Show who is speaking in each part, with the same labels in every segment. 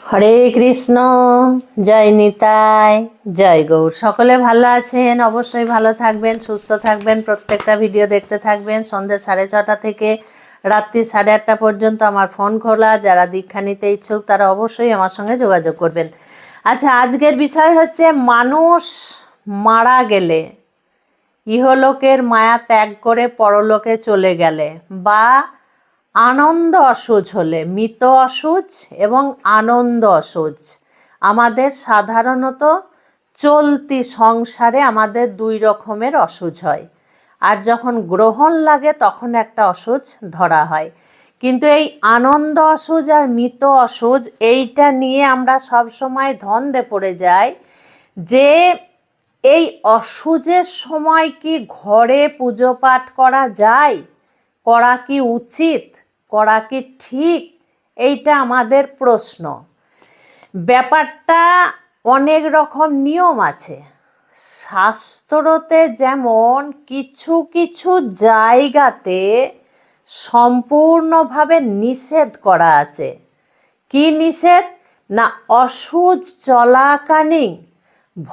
Speaker 1: হরে কৃষ্ণ। জয় নিতাই, জয় গৌর। সকলে ভালো আছেন? অবশ্যই ভালো থাকবেন, সুস্থ থাকবেন। প্রত্যেকটা ভিডিও দেখতে থাকবেন। সন্ধ্যে 6:30 থেকে রাত্রি 8:30 পর্যন্ত আমার ফোন খোলা। যারা দীক্ষা নিতে ইচ্ছুক তারা অবশ্যই আমার সঙ্গে যোগাযোগ করবেন। আচ্ছা, আজকের বিষয় হচ্ছে মানুষ মারা গেলে, ইহলোকের মায়া ত্যাগ করে পরলোকে চলে গেলে, বা আনন্দ অসুজ হলে, মৃত অসুজ এবং আনন্দ অসুজ, আমাদের সাধারণত চলতি সংসারে আমাদের দুই রকমের অসুজ হয়। আর যখন গ্রহণ লাগে তখন একটা অসুজ ধরা হয়। কিন্তু এই আনন্দ অসুজ আর মৃত অসুজ, এইটা নিয়ে আমরা সব সময় ধন্দে পড়ে যাই যে এই অসুজের সময় কি ঘরে পুজো পাঠ করা যায়, করা কি উচিত, করা কি ঠিক, এইটা আমাদের প্রশ্ন। ব্যাপারটা অনেক রকম নিয়ম আছে শাস্ত্রতে। যেমন কিছু কিছু জায়গাতে সম্পূর্ণভাবে নিষেধ করা আছে। কি নিষেধ? না, অসুজ চলাকালীন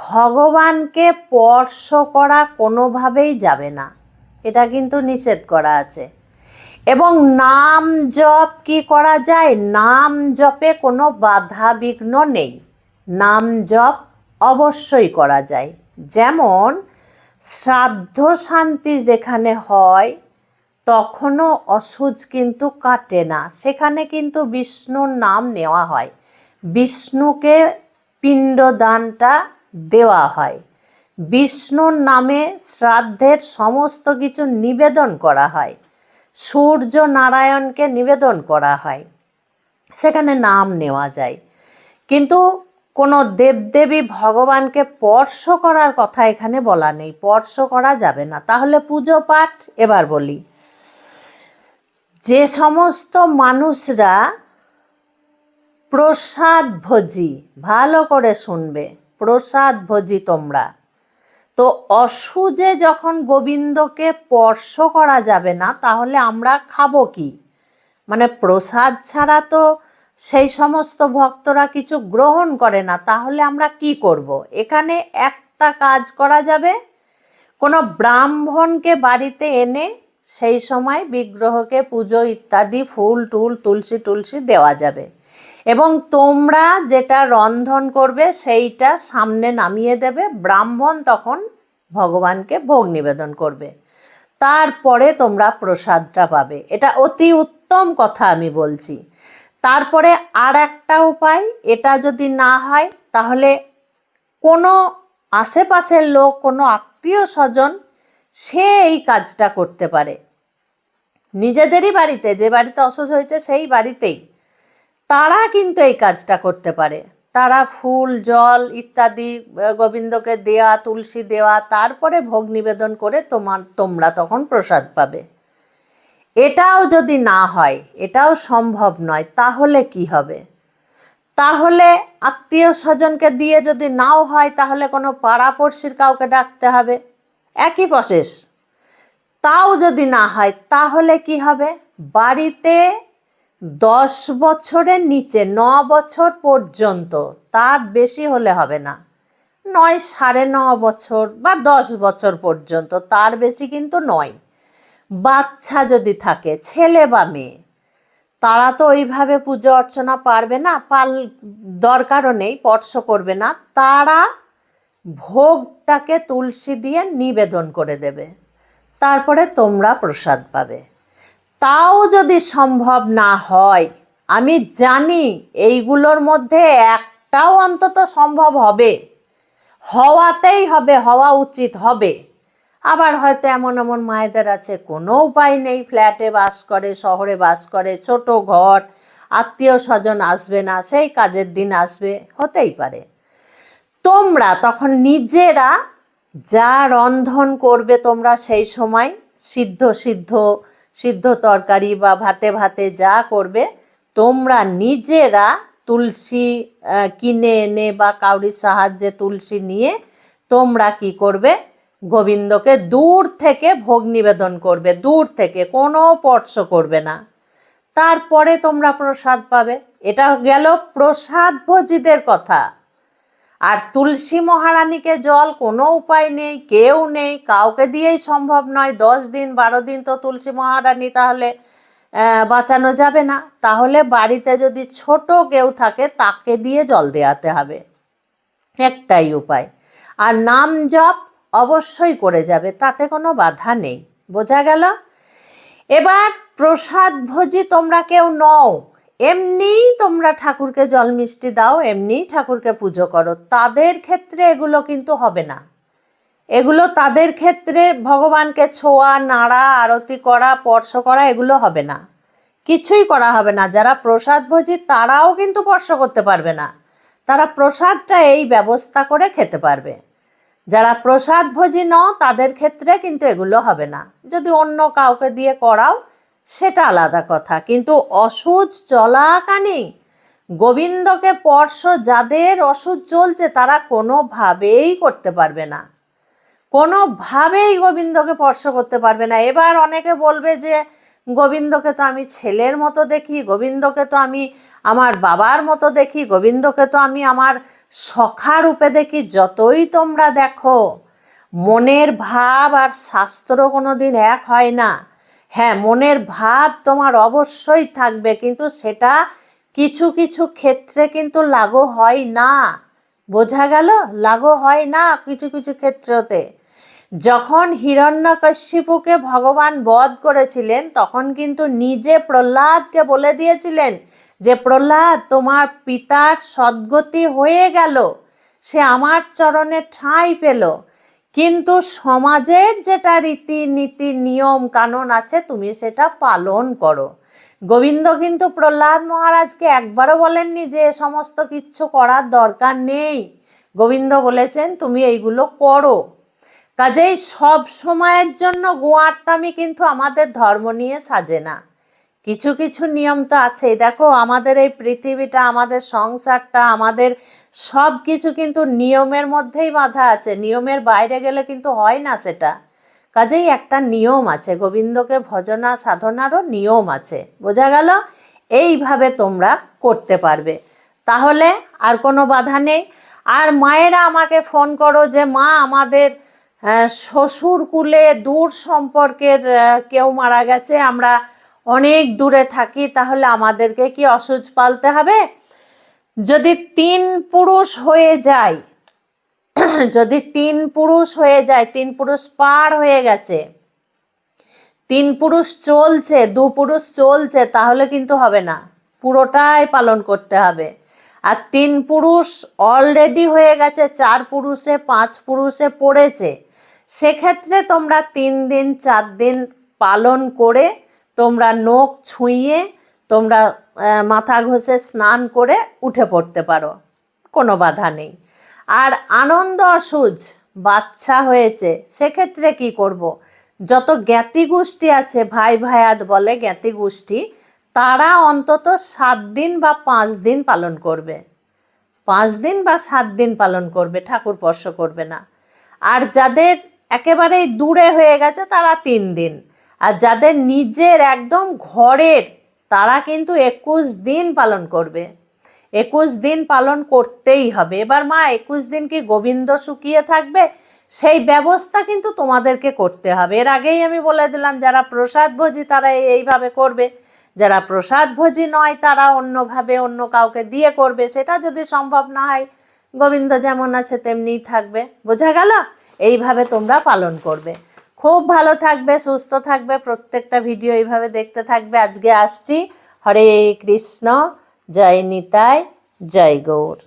Speaker 1: ভগবানকে স্পর্শ করা কোনোভাবেই যাবে না, এটা কিন্তু নিষেধ করা আছে। এবং নাম জপ কি করা যায়? নাম জপে কোনো বাধা বিঘ্ন নেই, নাম জপ অবশ্যই করা যায়। যেমন শ্রাদ্ধ শান্তি যেখানে হয় তখনও অসুজ কিন্তু কাটে না, সেখানে কিন্তু বিষ্ণুর নাম নেওয়া হয়, বিষ্ণুকে পিণ্ডদানটা দেওয়া হয়, বিষ্ণুর নামে শ্রাদ্ধের সমস্ত কিছু নিবেদন করা হয়, সূর্য নারায়ণকে নিবেদন করা হয়, সেখানে নাম নেওয়া যায়। কিন্তু কোনো দেবদেবী ভগবানকে স্পর্শ করার কথা এখানে বলা নেই, স্পর্শ করা যাবে না। তাহলে পুজো পাঠ এবার বলি। যে সমস্ত মানুষরা প্রসাদ ভোজি, ভালো করে শুনবে, প্রসাদ ভোজি তোমরা, তো অসুজে যখন গোবিন্দকে স্পর্শ করা যাবে না, তাহলে আমরা খাবো কি? মানে প্রসাদ ছাড়া তো সেই সমস্ত ভক্তরা কিছু গ্রহণ করে না, তাহলে আমরা কি করব? এখানে একটা কাজ করা যাবে, কোনো ব্রাহ্মণকে বাড়িতে এনে সেই সময় বিগ্রহকে পুজো ইত্যাদি ফুল টুল তুলসী টুলসী দেওয়া যাবে। এবং তোমরা যেটা রন্ধন করবে সেইটা সামনে নামিয়ে দেবে, ব্রাহ্মণ তখন ভগবানকে ভোগ নিবেদন করবে, তারপরে তোমরা প্রসাদটা পাবে। এটা অতি উত্তম কথা আমি বলছি। তারপরে আর একটা উপায়, এটা যদি না হয় তাহলে কোনো আশেপাশের লোক, কোনো আত্মীয় স্বজন, সে এই কাজটা করতে পারে নিজেদেরই বাড়িতে, যে বাড়িতে অসুখ হয়েছে সেই বাড়িতেই তারা কিন্তু এই কাজটা করতে পারে। তারা ফুল জল ইত্যাদি গোবিন্দকে দেওয়া, তুলসী দেওয়া, তারপরে ভোগ নিবেদন করে তোমরা তখন প্রসাদ পাবে। এটাও যদি না হয়, এটাও সম্ভব নয়, তাহলে কি হবে? তাহলে আত্মীয় স্বজনকে দিয়ে যদি নাও হয়, তাহলে কোনো পাড়াপড়শির কাউকে ডাকতে হবে, একই প্রসেস। তাও যদি না হয় তাহলে কি হবে? বাড়িতে 10 বছরের নিচে, 9 বছর পর্যন্ত, তার বেশি হলে হবে না, 9, 9.5 বছর বা 10 বছর পর্যন্ত, তার বেশি কিন্তু নয়, বাচ্চা যদি থাকে, ছেলে বা মেয়ে, তারা তো ওইভাবে পুজো অর্চনা পারবে না, দরকারও নেই, স্পর্শ করবে না, তারা ভোগটাকে তুলসী দিয়ে নিবেদন করে দেবে, তারপরে তোমরা প্রসাদ পাবে। তাও যদি সম্ভব না হয়, আমি জানি এইগুলোর মধ্যে একটাও অন্তত সম্ভব হবে, হওয়াতেই হবে, হওয়া উচিত হবে। আবার হয়তো এমন এমন মায়েদের আছে কোনো উপায় নেই, ফ্ল্যাটে বাস করে, শহরে বাস করে, ছোট ঘর, আত্মীয় স্বজন আসবে না, সেই কাজের দিন আসবে, হতেই পারে। তোমরা তখন নিজেরা যা রন্ধন করবে, তোমরা সেই সময় সিদ্ধ সিদ্ধ সিদ্ধ তরকারি বা ভাতে ভাতে যা করবে, তোমরা নিজেরা তুলসী কিনে এনে বা কাউরির সাহায্যে তুলসী নিয়ে তোমরা কি করবে? গোবিন্দকে দূর থেকে ভোগ নিবেদন করবে, দূর থেকে, কোনো স্পর্শ করবে না, তারপরে তোমরা প্রসাদ পাবে। এটা গেল প্রসাদ ভোজীদের কথা। আর তুলসী মহারানীকে জল কোনো উপায় নেই, কেউ নেই, কাউকে দিয়েই সম্ভব নয়। 10 দিন 12 দিন তো তুলসী মহারানী তাহলে বাঁচানো যাবে না। তাহলে বাড়িতে যদি ছোট কেউ থাকে তাকে দিয়ে জল দেওয়াতে হবে, একটাই উপায়। আর নাম জপ অবশ্যই করে যাবে, তাতে কোনো বাধা নেই। বোঝা গেল? এবার প্রসাদ ভোজী তোমরা কেউ নও, এমনিই তোমরা ঠাকুরকে জল মিষ্টি দাও, এমনিই ঠাকুরকে পুজো করো, তাদের ক্ষেত্রে এগুলো কিন্তু হবে না। এগুলো তাদের ক্ষেত্রে ভগবানকে ছোঁয়া, নাড়া, আরতি করা, স্পর্শ করা এগুলো হবে না, কিছুই করা হবে না। যারা প্রসাদ ভোজী তারাও কিন্তু স্পর্শ করতে পারবে না, তারা প্রসাদটা এই ব্যবস্থা করে খেতে পারবে। যারা প্রসাদ ভোজী নও তাদের ক্ষেত্রে কিন্তু এগুলো হবে না। যদি অন্য কাউকে দিয়ে করাও সেটা আলাদা কথা, কিন্তু অসুচ চলাকালীন গোবিন্দকে স্পর্শ যাদের অসুচ চলছে তারা কোনোভাবেই করতে পারবে না, কোনোভাবেই গোবিন্দকে স্পর্শ করতে পারবে না। এবার অনেকে বলবে যে গোবিন্দকে তো আমি ছেলের মতো দেখি, গোবিন্দকে তো আমি আমার বাবার মতো দেখি, গোবিন্দকে তো আমি আমার সখা রূপে দেখি। যতই তোমরা দেখো, মনের ভাব আর শাস্ত্র কোনো দিন এক হয় না। হ্যাঁ, মনের ভাব তোমার অবশ্যই থাকবে, কিন্তু সেটা কিছু কিছু ক্ষেত্রে কিন্তু লাগু হয় না। বোঝা গেল? লাগু হয় না কিছু কিছু ক্ষেত্রতে। যখন হিরণ্যকশিপুকে ভগবান বধ করেছিলেন তখন কিন্তু নিজে প্রহ্লাদকে বলে দিয়েছিলেন যে প্রহ্লাদ, তোমার পিতার সদ্গতি হয়ে গেল, সে আমার চরণে ঠাঁই পেল, কিন্তু সমাজের যেটা রীতিনীতি নিয়ম কানুন আছে তুমি সেটা পালন করো। গোবিন্দ কিন্তু প্রহ্লাদ মহারাজকে একবারও বলেননি যে এ সমস্ত কিচ্ছু করার দরকার নেই। গোবিন্দ বলেছেন তুমি এইগুলো করো। কাজেই সব সময়ের জন্য গোয়ার্তামি কিন্তু আমাদের ধর্ম নিয়ে সাজে না। কিছু কিছু নিয়ম তো আছেই। দেখো, আমাদের এই পৃথিবীটা, আমাদের সংসারটা, আমাদের সব কিছু কিন্তু নিয়মের মধ্যেই বাঁধা আছে, নিয়মের বাইরে গেলে কিন্তু হয় না সেটা। কাজেই একটা নিয়ম আছে, গোবিন্দকে ভজনা সাধনারও নিয়ম আছে। বোঝা গেল? এইভাবে তোমরা করতে পারবে, তাহলে আর কোনো বাধা নেই। আর মায়েরা আমাকে ফোন করো যে মা, আমাদের শ্বশুর কুলে দূর সম্পর্কের কেউ মারা গেছে, আমরা অনেক দূরে থাকি, তাহলে আমাদেরকে কি অসুচ পালতে হবে? যদি 3 পুরুষ হয়ে যায়, যদি 3 পুরুষ হয়ে যায়, 3 পুরুষ পার হয়ে গেছে, 3 পুরুষ চলছে, 2 পুরুষ চলছে, তাহলে কিন্তু হবে না, পুরোটাই পালন করতে হবে। আর 3 পুরুষ অলরেডি হয়ে গেছে, 4 পুরুষে 5 পুরুষে পড়েছে, সেক্ষেত্রে তোমরা 3 দিন 4 দিন পালন করে তোমরা নখ ছুঁয়ে তোমরা মাথা ঘষে স্নান করে উঠে পড়তে পারো, কোনো বাধা নেই। আর আনন্দ অসুজ বাচ্চা হয়েছে, সেক্ষেত্রে কি করব? যত জ্ঞাতি গোষ্ঠী আছে, ভাই ভায়াত বলে জ্ঞাতি গোষ্ঠী, তারা অন্তত 7 দিন বা 5 দিন পালন করবে, 5 দিন বা 7 দিন পালন করবে, ঠাকুর স্পর্শ করবে না। আর যাদের একেবারেই দূরে হয়ে গেছে তারা 3 দিন, আর যাদের নিজের একদম ঘরের তারা কিন্তু 21 দিন পালন করবে। 21 দিন পালন করতেই হবে। এবার মা, 21 দিন কি গোবিন্দ শুকিয়ে থাকবে? সেই ব্যবস্থা কিন্তু তোমাদেরকে করতে হবে। এর আগেই আমি বলে দিলাম, যারা প্রসাদ ভোজী তারা এইভাবে করবে, যারা প্রসাদ ভোজী নয় তারা অন্যভাবে অন্য কাউকে দিয়ে করবে। সেটা যদি সম্ভব না হয়, গোবিন্দ যেমন আছে তেমনিই থাকবে। বোঝা গেল? এইভাবে তোমরা পালন করবে। খুব ভালো থাকবে, সুস্থ থাকবে, প্রত্যেকটা ভিডিও এইভাবে দেখতে থাকবে। আজকে আসছি। হরে কৃষ্ণ, জয় নিতাই, জয় গৌর।